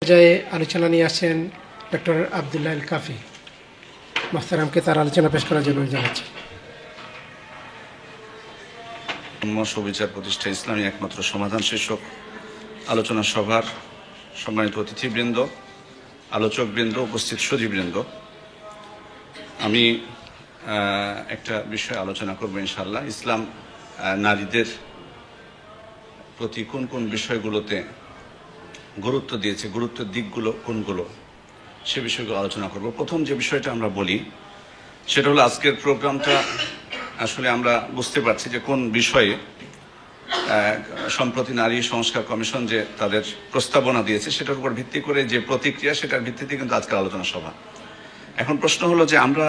পর্যায়ে আলোচনা নিয়ে আসছেন ডক্টর আবদুল্লাহ আল কাফি। মোহতারামকে তার আলোচনা পেশ করার জন্য জানাচ্ছি। সুবিচার প্রতিষ্ঠা ইসলামী একমাত্র সমাধান শীর্ষক আলোচনা সভার সম্মানিত অতিথিবৃন্দ, আলোচকবৃন্দ, উপস্থিত সুধীবৃন্দ, আমি একটা বিষয়ে আলোচনা করব ইনশাআল্লাহ। ইসলাম নারীদের প্রতি কোন কোন বিষয়গুলোতে গুরুত্ব দিয়েছে, গুরুত্বের দিকগুলো কোনগুলো, সে বিষয়গুলো আলোচনা করব। প্রথম যে বিষয়টা আমরা বলি সেটা হলো আজকের প্রোগ্রামটা আসলে আমরা বুঝতে পারছি যে কোন বিষয়ে সম্প্রতি নারী সংস্কার কমিশন যে তাদের প্রস্তাবনা দিয়েছে সেটার উপর ভিত্তি করে যে প্রতিক্রিয়া, সেটার ভিত্তিতে কিন্তু আজকের আলোচনা সভা। এখন প্রশ্ন হলো যে আমরা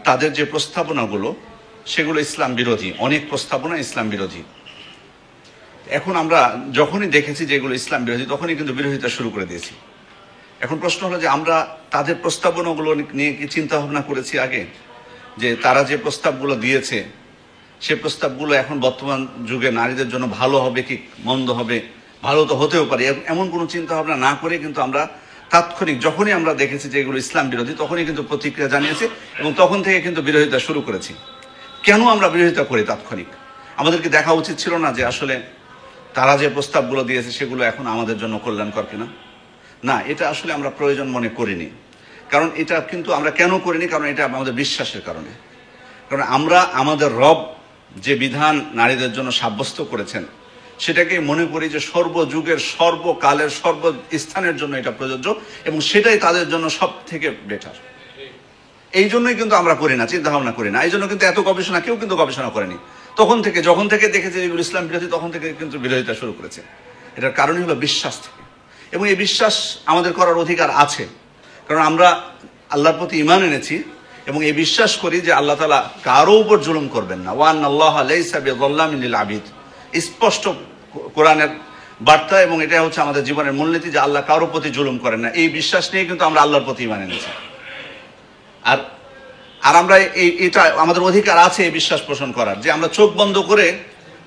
তাদের যে প্রস্তাবনাগুলো সেগুলো ইসলাম বিরোধী, অনেক প্রস্তাবনা ইসলাম বিরোধী। এখন আমরা যখনই দেখেছি যে এগুলো ইসলাম বিরোধী তখনই কিন্তু বিরোধিতা শুরু করে দিয়েছি। এখন প্রশ্ন হলো যে আমরা তাদের প্রস্তাবনাগুলো নিয়ে কি চিন্তা ভাবনা করেছি আগে, যে তারা যে প্রস্তাবগুলো দিয়েছে সে প্রস্তাবগুলো এখন বর্তমান যুগে নারীদের জন্য ভালো হবে কি মন্দ হবে, ভালো তো হতেও পারে, এমন কোনো চিন্তা ভাবনা না করে কিন্তু আমরা তাৎক্ষণিক যখনই আমরা দেখেছি যে এগুলো ইসলাম বিরোধী তখনই কিন্তু প্রতিক্রিয়া জানিয়েছি এবং তখন থেকে কিন্তু বিরোধিতা শুরু করেছি। কেন আমরা বিরোধিতা করি তাৎক্ষণিক? আমাদেরকে দেখা উচিত ছিল না যে আসলে তারা যে প্রস্তাবগুলো দিয়েছে সেগুলো এখন আমাদের জন্য কল্যাণকর কিনা? না, এটা আসলে আমরা প্রয়োজন মনে করিনি। কারণ এটা কিন্তু আমরা কেন করিনি? কারণ এটা আমাদের বিশ্বাসের কারণে। কারণ আমরা আমাদের রব যে বিধান নারীদের জন্য সাব্যস্ত করেছেন সেটাকে মনে করি যে সর্বযুগের, সর্বকালের, সর্বস্থানের জন্য এটা প্রযোজ্য এবং সেটাই তাদের জন্য সব থেকে বেটার। এই জন্যই কিন্তু আমরা করি না, চিন্তা ভাবনা করি না। এই জন্য কিন্তু এত গবেষণা কেউ কিন্তু গবেষণা করেনি। যখন থেকে দেখেছে এগুলো ইসলাম বিরোধী তখন থেকে কিন্তু বিরোধিতা শুরু করেছে। এটার কারণই হলো বিশ্বাস থেকে, এবং এই বিশ্বাস আমাদের করার অধিকার আছে। কারণ আমরা আল্লাহর প্রতি ঈমান এনেছি এবং এই বিশ্বাস করি যে আল্লাহ তাআলা কারো উপর জুলুম করবেন না। ওয়ান আল্লাহ লাইসা বিযাল্লামিন লিল আবিদ, স্পষ্ট কোরআনের বার্তা, এবং এটা হচ্ছে আমাদের জীবনের মূলনীতি যে আল্লাহ কারো প্রতি জুলুম করেন না। এই বিশ্বাস নিয়ে কিন্তু আমরা আল্লাহর প্রতি ঈমান এনেছি। আর আমরা এটা আমাদের অধিকার আছে এই বিশ্বাস পোষণ করার, যে আমরা চোখ বন্ধ করে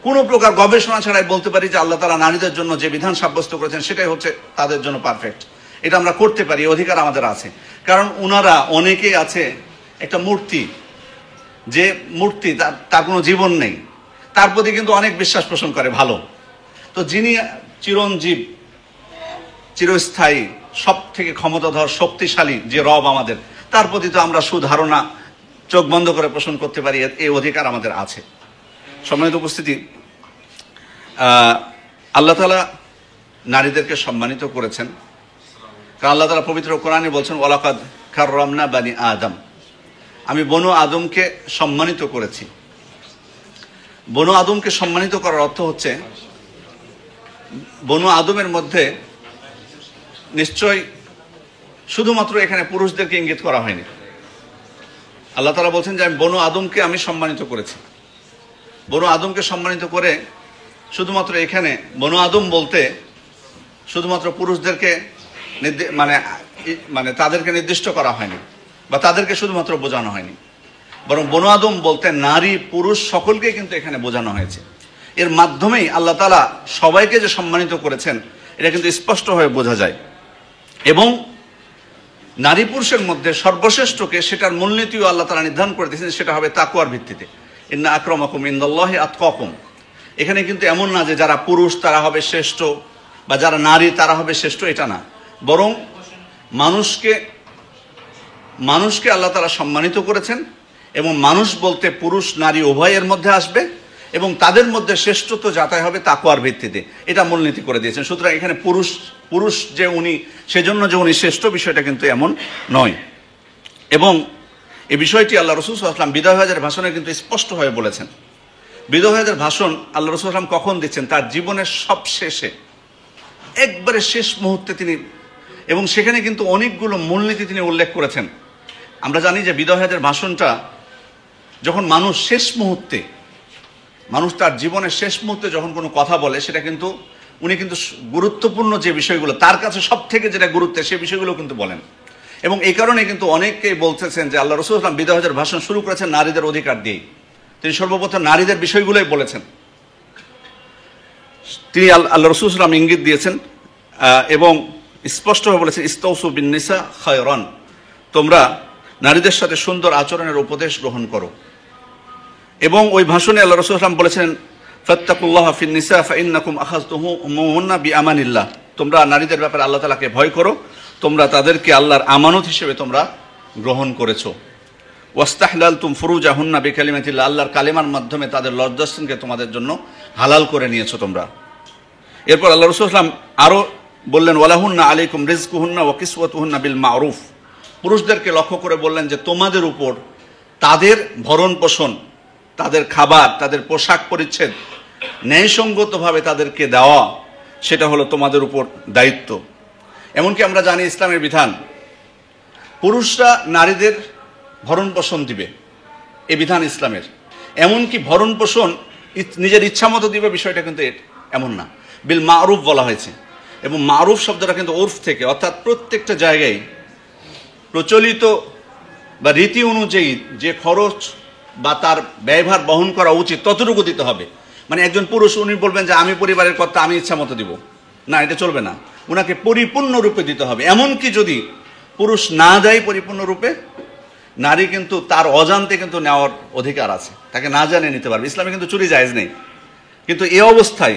কোনো প্রকার গবেষণা ছাড়াই বলতে পারি যে আল্লাহ তাআলা নারীদের জন্য যে বিধান সাব্যস্ত করেছেন সেটাই হচ্ছে তাদের জন্য পারফেক্ট। এটা আমরা করতে পারি, অধিকার আমাদের আছে। কারণ ওনারা অনেকেই আছে একটা মূর্তি, যে মূর্তি তার কোনো জীবন নেই, তার প্রতি কিন্তু অনেক বিশ্বাস পোষণ করে ভালো। তো যিনি চিরঞ্জীব, চিরস্থায়ী, সব থেকে ক্ষমতাধর, শক্তিশালী যে রব আমাদের, তার প্রতি তো আমরা সুধারণা চোখ বন্ধ করে পোষণ করতে পারি, এই অধিকার আমাদের আছে। সম্মানিত উপস্থিতি, আল্লাহ তাআলা নারীদেরকে সম্মানিত করেছেন। কারণ আল্লাহ তাআলা পবিত্র কোরআনে বলছেন ওয়ালাকাদ কাররামনা বানি আদম, আমি বনু আদমকে সম্মানিত করেছি। বনু আদমকে সম্মানিত করার অর্থ হচ্ছে বনু আদমের মধ্যে নিশ্চয় শুধুমাত্র এখানে পুরুষদেরকে ইঙ্গিত করা হয়নি। আল্লাহ তাআলা বলছেন যে আমি বনু আদমকে আমি সম্মানিত করেছি। বনু আদমকে সম্মানিত করে শুধুমাত্র এখানে বনু আদম বলতে শুধুমাত্র পুরুষদেরকে মানে তাদেরকে নির্দিষ্ট করা হয়নি বা তাদেরকে শুধুমাত্র বোঝানো হয়নি, বরং বনু আদম বলতে নারী পুরুষ সকলকে কিন্তু এখানে বোঝানো হয়েছে। এর মাধ্যমেই আল্লাহ তাআলা সবাইকে যে সম্মানিত করেছেন এটা কিন্তু স্পষ্টভাবে বোঝা যায়। এবং নারী পুরুষের মধ্যে সর্বশ্রেষ্ঠকে, সেটার মূলনীতিও আল্লাহ তাআলা নির্ধারণ করে দিয়েছেন, সেটা হবে তাকওয়ার ভিত্তিতে। ইন্না আকরামাকুম ইনদাল্লাহি আতকাকুম। এখানে কিন্তু এমন না যে যারা পুরুষ তারা হবে শ্রেষ্ঠ বা যারা নারী তারা হবে শ্রেষ্ঠ, এটা না। বরং মানুষকে আল্লাহ তাআলা সম্মানিত করেছেন এবং মানুষ বলতে পুরুষ নারী উভয়ের মধ্যে আসবে এবং তাদের মধ্যে শ্রেষ্ঠত্ব যাতায়াত হবে তাকওয়ার ভিত্তিতে, এটা মূলনীতি করে দিয়েছেন। সুতরাং এখানে পুরুষ যে উনি সেজন্য যে উনি শ্রেষ্ঠ, বিষয়টা কিন্তু এমন নয়। এবং এই বিষয়টি আল্লাহ রাসূল সাল্লাল্লাহু আলাইহি ওয়াসাল্লাম বিদায় হজের ভাষণে কিন্তু স্পষ্টভাবে বলেছেন। বিদায় হজের ভাষণ আল্লাহ রাসূল সাল্লাল্লাহু আলাইহি ওয়াসাল্লাম কখন দিচ্ছেন? তার জীবনের সব শেষে, একবারে শেষ মুহূর্তে তিনি, এবং সেখানে কিন্তু অনেকগুলো মূলনীতি তিনি উল্লেখ করেছেন। আমরা জানি যে বিদায় হজের ভাষণটা যখন মানুষ তার জীবনের শেষ মুহূর্তে যখন কোনো কথা বলে, সেটা কিন্তু উনি কিন্তু গুরুত্বপূর্ণ যে বিষয়গুলো তার কাছে সব থেকে যেটা গুরুত্বের, সেই বিষয়গুলো কিন্তু বলেন। এবং এই কারণে কিন্তু অনেকেই বলতেছেন যে আল্লাহ রাসূল সাল্লাল্লাহু আলাইহি ওয়াসাল্লাম বিদায় হজের ভাষণ শুরু করেছেন নারীদের অধিকার দিয়ে। তিনি সর্বপ্রথম নারীদের বিষয়গুলোই বলেছেন। তিনি আল্লাহ রাসূল সাল্লাল্লাহু আলাইহি ওয়াসাল্লাম ইঙ্গিত দিয়েছেন এবং স্পষ্টভাবে বলেছেন ইস্তাউসু বিন নিসা খায়রান, তোমরা নারীদের সাথে সুন্দর আচরণের উপদেশ গ্রহণ করো। এবং ওই ভাষণে আল্লাহ রাসূল সাল্লাল্লাহু আলাইহি ওয়াসাল্লাম বলেছেন ফাত্তাকুল্লাহ ফিন নিসা ফাইন্নাকুম আখাযতুহুমুন্না বিআমানিল্লাহ, তোমরা নারীদের ব্যাপারে আল্লাহ তাআলাকে ভয় করো, তোমরা তাদেরকে আল্লাহর আমানত হিসেবে তোমরা গ্রহণ করেছো। ওয়াস্তাহলালতুম ফুরুজাহুন্না বিকালিমাতিল্লাহ, আল্লাহর কালিমার মাধ্যমে তাদের লজ্জাস্থানকে তোমাদের জন্য হালাল করে নিয়েছো তোমরা। এরপর আল্লাহ রাসূল সাল্লাল্লাহু আলাইহি ওয়াসাল্লাম আরো বললেন ওয়ালাহুন্না আলাইকুম রিজকুহুন্না ওয়া কিসওয়াতুহুন্না বিল মারুফ, পুরুষদেরকে লক্ষ্য করে বললেন যে তোমাদের উপর তাদের ভরণ পোষণ, তাদের খাবার, তাদের পোশাক পরিচ্ছদ ন্যায়সঙ্গতভাবে তাদেরকে দেওয়া, সেটা হলো তোমাদের উপর দায়িত্ব। এমনকি আমরা জানি ইসলামের বিধান পুরুষরা নারীদের ভরণ পোষণ দিবে, এ বিধান ইসলামের। এমনকি ভরণ পোষণ নিজের ইচ্ছা মতো দিবে বিষয়টা কিন্তু এমন না, বিল মারুফ বলা হয়েছে। এবং মারুফ শব্দটা কিন্তু উর্ফ থেকে, অর্থাৎ প্রত্যেকটা জায়গায় প্রচলিত বা রীতি অনুযায়ী যে খরচ বা তার ব্যয়ভার বহন করা উচিত ততটুকু দিতে হবে। মানে একজন পুরুষ উনি বলবেন যে আমি পরিবারের কর্তা, আমি ইচ্ছা মতো দিব, না, এটা চলবে না, ওনাকে পরিপূর্ণরূপে দিতে হবে। এমনকি যদি পুরুষ না দেয় পরিপূর্ণরূপে, নারী কিন্তু তার অজান্তে কিন্তু নেওয়ার অধিকার আছে, তাকে না জানিয়ে নিতে পারবে। ইসলামে কিন্তু চুরি জায়েজ নেই, কিন্তু এই অবস্থায়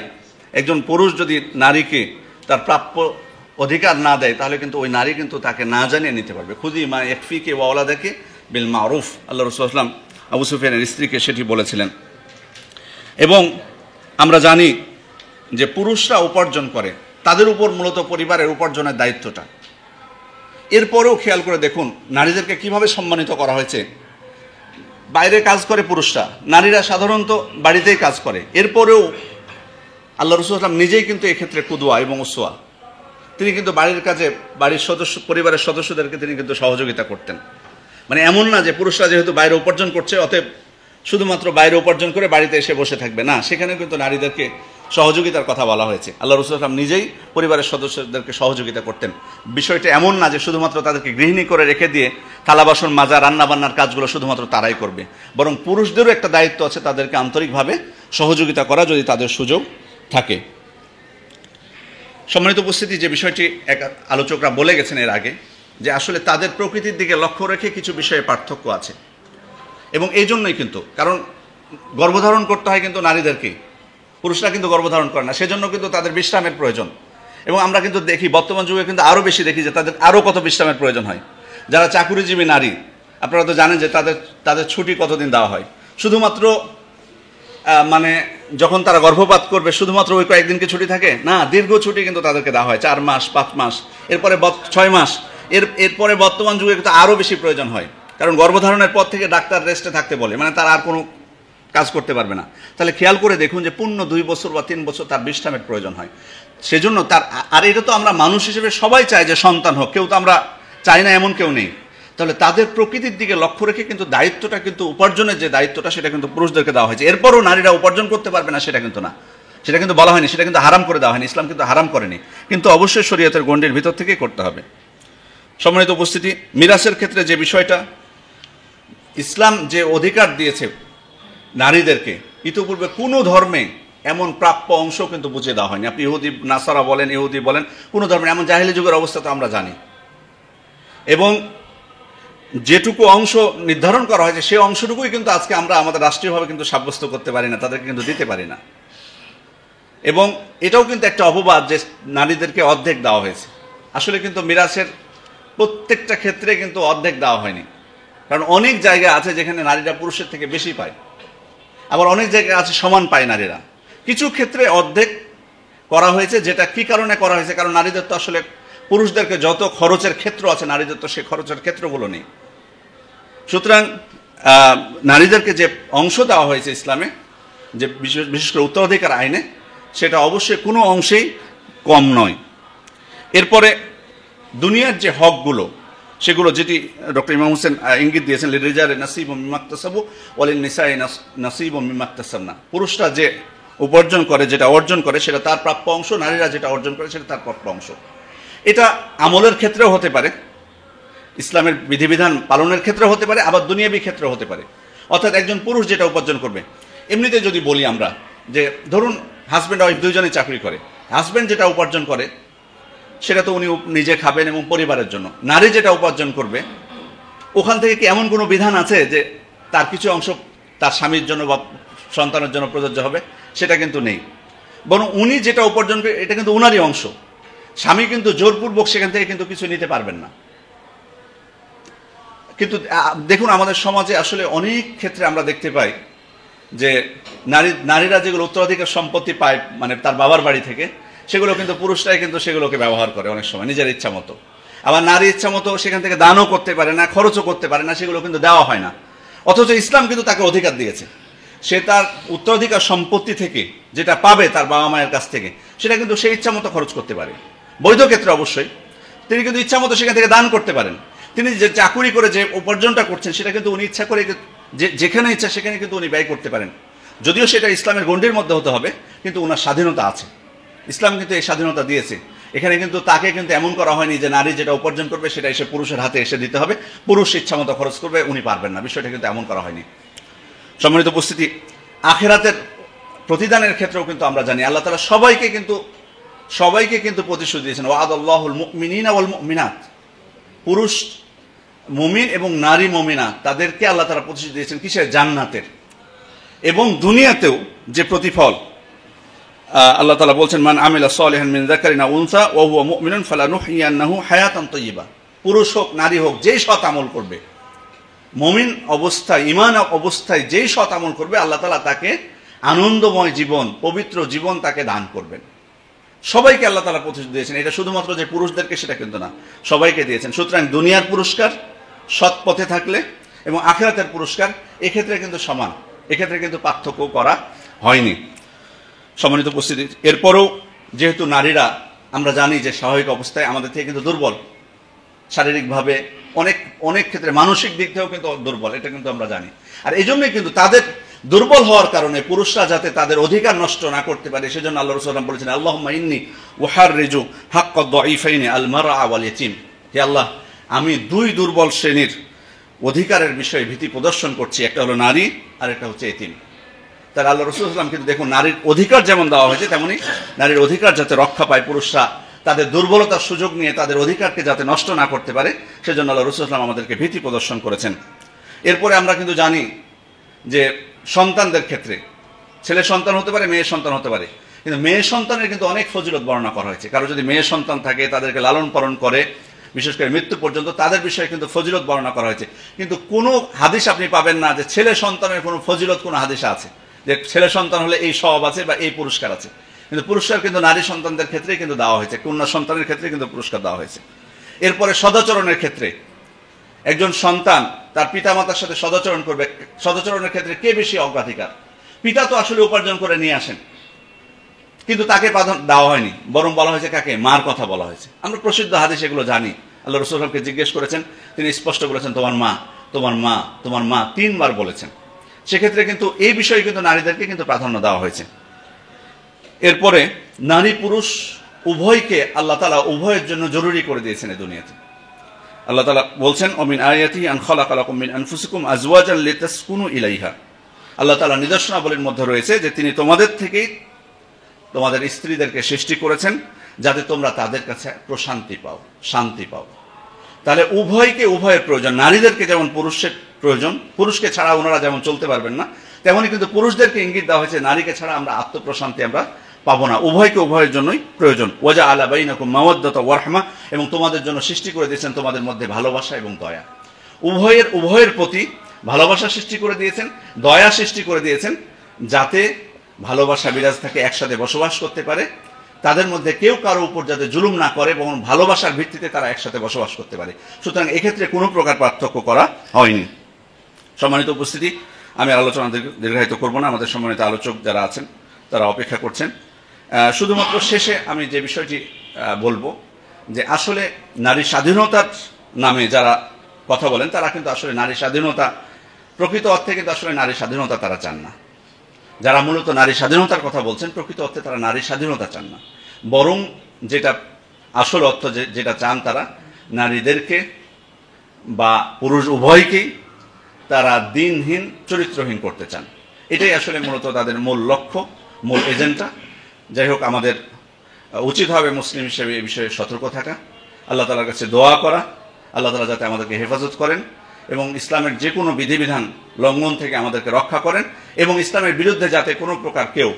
একজন পুরুষ যদি নারীকে তার প্রাপ্য অধিকার না দেয় তাহলে কিন্তু ওই নারী কিন্তু তাকে না জানিয়ে নিতে পারবে। খুদি মা একফিকে ওয়ালাদাকে বিল মারুফ, আল্লাহ রাসূল সাল্লাল্লাহু আলাইহি ওয়াসাল্লাম আবু সুফিয়ানের স্ত্রীকে সেটি বলেছিলেন। এবং আমরা জানি যে পুরুষরা উপার্জন করে, তাদের উপর মূলত পরিবারের উপার্জনের দায়িত্বটা। এরপরেও খেয়াল করে দেখুন নারীদেরকে কিভাবে সম্মানিত করা হয়েছে। বাইরে কাজ করে পুরুষরা, নারীরা সাধারণত বাড়িতেই কাজ করে। এরপরেও আল্লাহ রাসূল সাল্লাল্লাহু আলাইহি ওয়াসাল্লাম নিজেই কিন্তু এক্ষেত্রে কুদওয়া এবং উসওয়া। তিনি কিন্তু বাড়ির কাজে বাড়ির পরিবারের সদস্যদেরকে তিনি কিন্তু সহযোগিতা করতেন। মানে এমন না যে পুরুষরা যেহেতু বাইরে উপার্জন করছে অতএব শুধুমাত্র বাইরে উপার্জন করে বাড়িতে এসে বসে থাকবে, না, সেখানে কিন্তু নারীদেরকে সহযোগিতার কথা বলা হয়েছে। আল্লাহ রাসূল সাল্লাল্লাহু আলাইহি ওয়াসাল্লাম নিজেই পরিবারের সদস্যদেরকে সহযোগিতা করতেন। বিষয়টা এমন না যে শুধুমাত্র তাদেরকে গৃহিণী করে রেখে দিয়ে থালা বাসন মাজা, রান্না বান্নার কাজগুলো শুধুমাত্র তারাই করবে, বরং পুরুষদেরও একটা দায়িত্ব আছে তাদেরকে আন্তরিকভাবে সহযোগিতা করা যদি তাদের সুযোগ থাকে। সম্মানিত উপস্থিতি, যে বিষয়টি এক আলোচকরা বলে গেছেন এর আগে, যে আসলে তাদের প্রকৃতির দিকে লক্ষ্য রেখে কিছু বিষয়ে পার্থক্য আছে। এবং এই জন্যই কিন্তু, কারণ গর্ভধারণ করতে হয় কিন্তু নারীদেরকে, পুরুষরা কিন্তু গর্ভধারণ করে না, সেজন্য কিন্তু তাদের বিশ্রামের প্রয়োজন। এবং আমরা কিন্তু দেখি বর্তমান যুগে কিন্তু আরও বেশি দেখি যে তাদের আরও কত বিশ্রামের প্রয়োজন হয়। যারা চাকুরিজীবী নারী, আপনারা তো জানেন যে তাদের ছুটি কতদিন দেওয়া হয়। শুধুমাত্র মানে যখন তারা গর্ভপাত করবে শুধুমাত্র ওই কয়েকদিনকে ছুটি থাকে না, দীর্ঘ ছুটি কিন্তু তাদেরকে দেওয়া হয়, 4 মাস 5 মাস, এরপরে 6 মাস। এরপরে বর্তমান যুগে কিন্তু আরও বেশি প্রয়োজন হয়, কারণ গর্ভধারণের পর থেকে ডাক্তার রেস্টে থাকতে বলে, মানে তার আর কোনো কাজ করতে পারবে না। তাহলে খেয়াল করে দেখুন যে পূর্ণ 2 বছর বা 3 বছর তার বিশ্রামের প্রয়োজন হয়। সেজন্য তার, আর এটা তো আমরা মানুষ হিসেবে সবাই চাই যে সন্তান হোক, কেউ তো আমরা চাই না এমন কেউ নেই। তাহলে তাদের প্রকৃতির দিকে লক্ষ্য রেখে কিন্তু দায়িত্বটা, কিন্তু উপার্জনের যে দায়িত্বটা, সেটা কিন্তু পুরুষদেরকে দেওয়া হয়েছে। এরপরও নারীরা উপার্জন করতে পারবে না সেটা কিন্তু না, সেটা কিন্তু বলা হয়নি, সেটা কিন্তু হারাম করে দেওয়া হয়নি, ইসলাম কিন্তু হারাম করেনি, কিন্তু অবশ্যই শরীয়তের গণ্ডির ভিতর থেকেই করতে হবে। সম্মানিত উপস্থিতি, মিরাসের ক্ষেত্রে যে বিষয়টা ইসলাম যে অধিকার দিয়েছে নারীদেরকে, ইতিপূর্বে কোনো ধর্মে এমন প্রাপ্য অংশ কিন্তু বুঝিয়ে দেওয়া হয়নি। আপনি ইহুদি নাসারা বলেন, ইহুদি বলেন, কোনো ধর্মের এমন জাহেলি যুগের অবস্থা তো আমরা জানি। এবং যেটুকু অংশ নির্ধারণ করা হয়েছে সেই অংশটুকুই কিন্তু আজকে আমরা আমাদের রাষ্ট্রীয়ভাবে কিন্তু সাব্যস্ত করতে পারি না, তাদেরকে কিন্তু দিতে পারি না। এবং এটাও কিন্তু একটা অপবাদ যে নারীদেরকে অর্ধেক দেওয়া হয়েছে। আসলে কিন্তু মিরাসের প্রত্যেকটা ক্ষেত্রে কিন্তু অর্ধেক দেওয়া হয়নি, কারণ অনেক জায়গা আছে যেখানে নারীরা পুরুষের থেকে বেশি পায়, আবার অনেক জায়গায় আছে সমান পায় নারীরা। কিছু ক্ষেত্রে অর্ধেক করা হয়েছে, যেটা কি কারণে করা হয়েছে, কারণ নারীদের তো আসলে পুরুষদেরকে যত খরচের ক্ষেত্র আছে নারীদের তো সেই খরচের ক্ষেত্রগুলো নেই। সুতরাং নারীদেরকে যে অংশ দেওয়া হয়েছে ইসলামে, যে বিশেষ করে উত্তরাধিকার আইনে, সেটা অবশ্যই কোনো অংশেই কম নয়। এরপরে দুনিয়ার যে হকগুলো, সেগুলো যেটি ডক্টর ইমাম হোসেন ইঙ্গিত দিয়েছেন, লিরিজালে নাসিব মিম্মা ইকতাসাবু ওয়া লিন-নিসাই নাসিব মিম্মা ইকতাসাবনা, পুরুষরা যে উপার্জন করে, যেটা অর্জন করে, সেটা তার প্রাপ্য অংশ, নারীরা যেটা অর্জন করে সেটা তার প্রাপ্য অংশ। এটা আমলের ক্ষেত্রেও হতে পারে, ইসলামের বিধিবিধান পালনের ক্ষেত্রে হতে পারে, আবার দুনিয়াবী ক্ষেত্রে হতে পারে। অর্থাৎ একজন পুরুষ যেটা উপার্জন করবে, এমনিতে যদি বলি আমরা যে ধরুন হাজব্যান্ড ওয়াইফ দুইজনেই চাকরি করে, হাজব্যান্ড যেটা উপার্জন করে সেটা তো উনি নিজে খাবেন এবং পরিবারের জন্য। নারী যেটা উপার্জন করবে ওখান থেকে কি এমন কোনো বিধান আছে যে তার কিছু অংশ তার স্বামীর জন্য বা সন্তানের জন্য প্রযোজ্য হবে? সেটা কিন্তু নেই। বরং উনি যেটা উপার্জন করে এটা কিন্তু উনারই অংশ। স্বামী কিন্তু জোরপূর্বক সেখান থেকে কিন্তু কিছু নিতে পারবেন না। কিন্তু দেখুন আমাদের সমাজে আসলে অনেক ক্ষেত্রে আমরা দেখতে পাই যে নারীরা যেগুলো উত্তরাধিকার সম্পত্তি পায় মানে তার বাবার বাড়ি থেকে, সেগুলো কিন্তু পুরুষরাই কিন্তু সেগুলোকে ব্যবহার করে অনেক সময় নিজের ইচ্ছা মতো। আবার নারী ইচ্ছা মতো সেখান থেকে দানও করতে পারে না, খরচও করতে পারে না, সেগুলো কিন্তু দেওয়া হয় না। অথচ ইসলাম কিন্তু তাকে অধিকার দিয়েছে, সে তার উত্তরাধিকার সম্পত্তি থেকে যেটা পাবে তার বাবা মায়ের কাছ থেকে, সেটা কিন্তু সে ইচ্ছা মতো খরচ করতে পারে। বৈধ ক্ষেত্রে অবশ্যই তিনি কিন্তু ইচ্ছা মতো সেখান থেকে দান করতে পারেন। তিনি যে চাকুরি করে যে উপার্জনটা করছেন সেটা কিন্তু উনি ইচ্ছা করে যেখানে ইচ্ছা সেখানে কিন্তু উনি ব্যয় করতে পারেন। যদিও সেটা ইসলামের গণ্ডির মধ্যে হতে হবে, কিন্তু ওনার স্বাধীনতা আছে। ইসলাম কিন্তু এই স্বাধীনতা দিয়েছে। এখানে কিন্তু তাকে কিন্তু এমন করা হয়নি যে নারী যেটা উপার্জন করবে সেটা এসে পুরুষের হাতে এসে দিতে হবে, পুরুষ ইচ্ছা মতো খরচ করবে, উনি পারবেন না, বিষয়টা কিন্তু এমন করা হয়নি। সম্মানিত উপস্থিতি, আখিরাতের প্রতিদানের ক্ষেত্রেও কিন্তু আমরা জানি আল্লাহ তাআলা সবাইকে কিন্তু প্রতিশ্রুতি দিয়েছেন, ওয়াদাল্লাহুল মুমিনিনা ওয়াল মুমিনাত। পুরুষ মুমিন এবং নারী মুমিনা তাদেরকে আল্লাহ তাআলা প্রতিশ্রুতি দিয়েছেন কিসের? জান্নাতের। এবং দুনিয়াতেও যে প্রতিফল আল্লাহ তাআলা বলছেন, মান আমিলা সালিহান মিন যাকারিন আও উনসা ওয়া হুয়া মুমিনুন ফালানুহইয়ান্নাহু হায়াতান তাইয়্যিবা। পুরুষ হোক নারী হোক, যেই সৎ আমল করবে, মুমিন অবস্থায় ঈমান অবস্থায় যেই সৎ আমল করবে আল্লাহ তাআলা তাকে আনন্দময় জীবন, পবিত্র জীবন তাকে দান করবেন। সবাইকে আল্লাহ তাআলা প্রতিশ্রুতি দিয়েছেন। এটা শুধুমাত্র যে পুরুষদেরকে সেটা কিন্তু না, সবাইকে দিয়েছেন। সুতরাং দুনিয়ার পুরস্কার সৎ পথে থাকলে এবং আখিরাতের পুরস্কার এক্ষেত্রে কিন্তু সমান, এক্ষেত্রে কিন্তু পার্থক্য করা হয়নি। সম্মানিত উপস্থিতি, এরপরেও যেহেতু নারীরা আমরা জানি যে স্বাভাবিক অবস্থায় আমাদের থেকে কিন্তু দুর্বল, শারীরিকভাবে অনেক ক্ষেত্রে মানসিক দিক থেকেও কিন্তু দুর্বল, এটা কিন্তু আমরা জানি। আর এই জন্যই কিন্তু তাদের দুর্বল হওয়ার কারণে পুরুষরা যাতে তাদের অধিকার নষ্ট না করতে পারে, সেজন্য আল্লাহ রাসূল সাল্লাল্লাহু আলাইহি ওয়াসাল্লাম বলেছেন, আল্লাহুম্মা ইন্নী উহাররিজু হাক্কাদ দাঈফাইনি আল মারআ ওয়াল ইয়াতীম। হে আল্লাহ, আমি দুই দুর্বল শ্রেণীর অধিকারের বিষয়ে ভীতি প্রদর্শন করছি, একটা হলো নারী আর একটা হচ্ছে এতিম। তার আল্লাহ রাসূল সাল্লাল্লাহু আলাইহি ওয়াসাল্লাম কিন্তু দেখুন নারীর অধিকার যেমন দেওয়া হয়েছে তেমনি নারীর অধিকার যাতে রক্ষা পায়, পুরুষরা তাদের দুর্বলতার সুযোগ নিয়ে তাদের অধিকারকে যাতে নষ্ট না করতে পারে, সেজন্য আল্লাহ রাসূল সাল্লাল্লাহু আলাইহি ওয়াসাল্লাম আমাদেরকে ভীতি প্রদর্শন করেছেন। এরপরে আমরা কিন্তু জানি যে সন্তানদের ক্ষেত্রে ছেলে সন্তান হতে পারে, মেয়ে সন্তান হতে পারে, কিন্তু মেয়ে সন্তানের কিন্তু অনেক ফজিলত বর্ণনা করা হয়েছে। কারো যদি মেয়ে সন্তান থাকে, তাদেরকে লালন পালন করে বিশেষ করে মৃত্যু পর্যন্ত, তাদের বিষয়ে কিন্তু ফজিলত বর্ণনা করা হয়েছে। কিন্তু কোনো হাদিস আপনি পাবেন না যে ছেলে সন্তানের কোনো ফজিলত কোনো হাদিসে আছে যে ছেলে সন্তান হলে এই স্বভাব আছে বা এই পুরস্কার আছে। কিন্তু পুরস্কার কিন্তু নারী সন্তানদের ক্ষেত্রেই কিন্তু দেওয়া হয়েছে, কন্যা সন্তানের ক্ষেত্রে কিন্তু পুরস্কার দেওয়া হয়েছে। এরপরে সদাচরণের ক্ষেত্রে একজন সন্তান তার পিতামাতার সাথে সদাচরণ করবে, সদাচরণের ক্ষেত্রে কে বেশি অগ্রাধিকার? পিতা তো আসলে উপার্জন করে নিয়ে আসেন, কিন্তু তাকে প্রাধান্য দেওয়া হয়নি, বরং বলা হয়েছে কাকে? মার কথা বলা হয়েছে। আমরা প্রসিদ্ধ হাদিস এগুলো জানি। আল্লাহ রাসূল সাল্লাল্লাহু আলাইহি ওয়াসাল্লামকে জিজ্ঞেস করেছেন, তিনি স্পষ্ট বলেছেন তোমার মা, তোমার মা, তোমার মা, 3 বার বলেছেন। সেক্ষেত্রে কিন্তু এই বিষয়ে কিন্তু নারীদেরকে কিন্তু প্রাধান্য দেওয়া হয়েছে। এরপরে নারী পুরুষ উভয়কে আল্লাহ তাআলা উভয়ের জন্য জরুরি করে দিয়েছেন এই দুনিয়াতে। আল্লাহ তাআলা বলছেন, ওমিন আয়াতিহি আন খালাকা লাকুম মিন আনফুসিকুম আজওয়াজান লিতাসকুনু ইলাইহা। আল্লাহ তাআলা নিদর্শনাবলীর মধ্যে রয়েছে যে তিনি তোমাদের থেকেই তোমাদের স্ত্রীদেরকে সৃষ্টি করেছেন যাতে তোমরা তাদের কাছে প্রশান্তি পাও, শান্তি পাও। তাহলে উভয়কে উভয়ের প্রয়োজন। নারীদেরকে যেমন পুরুষের প্রয়োজন, পুরুষকে ছাড়া ওনারা যেমন চলতে পারবেন না, তেমনি কিন্তু পুরুষদেরকে ইঙ্গিত দেওয়া হয়েছে নারীকে ছাড়া আমরা আত্মপ্রশান্তি আমরা পাবো না। উভয়কে উভয়ের জন্যই প্রয়োজন। ওয়াজা আলা বাইনাকুম মাওয়াদ্দাতা ওয়া রাহমা, এবং তোমাদের জন্য সৃষ্টি করে দিয়েছেন তোমাদের মধ্যে ভালোবাসা এবং দয়া। উভয়ের প্রতি ভালোবাসা সৃষ্টি করে দিয়েছেন, দয়া সৃষ্টি করে দিয়েছেন, যাতে ভালোবাসা বিরাজ থাকে, একসাথে বসবাস করতে পারে, তাদের মধ্যে কেউ কারো উপর যাতে জুলুম না করে এবং ভালোবাসার ভিত্তিতে তারা একসাথে বসবাস করতে পারে। সুতরাং এক্ষেত্রে কোনো প্রকার পার্থক্য করা হয়নি। সম্মানিত উপস্থিতি, আমি আলোচনা দীর্ঘায়িত করব না, আমাদের সম্মানিত আলোচক যারা আছেন তারা অপেক্ষা করছেন। শুধুমাত্র শেষে আমি যে বিষয়টি বলবো যে আসলে নারী স্বাধীনতার নামে যারা কথা বলেন তারা কিন্তু আসলে নারী স্বাধীনতা, প্রকৃত অর্থে কিন্তু আসলে নারী স্বাধীনতা তারা চান না। যারা মূলত নারী স্বাধীনতার কথা বলছেন প্রকৃত অর্থে তারা নারী স্বাধীনতা চান না, বরং যেটা আসল অর্থ যেটা চান তারা নারীদেরকে বা পুরুষ উভয়কেই তারা দিনহীন, চরিত্রহীন করতে চান। এটাই আসলে মূলত তাদের মূল লক্ষ্য, মূল এজেন্ডা। যাই হোক, আমাদের উচিত হবে মুসলিম হিসেবে এই বিষয়ে সতর্ক থাকা, আল্লাহ তাআলার কাছে দোয়া করা, আল্লাহ তাআলা যাতে আমাদেরকে হেফাজত করেন এবং ইসলামের যে কোনো বিধিবিধান লঙ্ঘন থেকে আমাদেরকে রক্ষা করেন, এবং ইসলামের বিরুদ্ধে যাতে কোনো প্রকার কেউ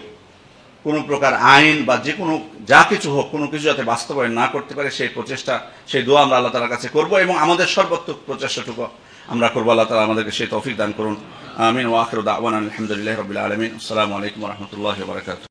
কোনো প্রকার আইন বা যে কোনো যা কিছু হোক কোনো কিছু যাতে বাস্তবায়ন না করতে পারে সেই প্রচেষ্টা, সেই দোয়া আমরা আল্লাহ তাআলার কাছে করব এবং আমাদের সর্বাত্মক প্রচেষ্টাটুকু আমরা করবো। আল্লাহ তাআলা আমাদেরকে সেই তৌফিক দান করুন। আমিন ওয়া আখিরু দাওয়ানা আলহামদুলিল্লাহি রাব্বিল আলামিন। আসসালামু আলাইকুম ওয়া রাহমাতুল্লাহি ওয়া বারাকাতুহু।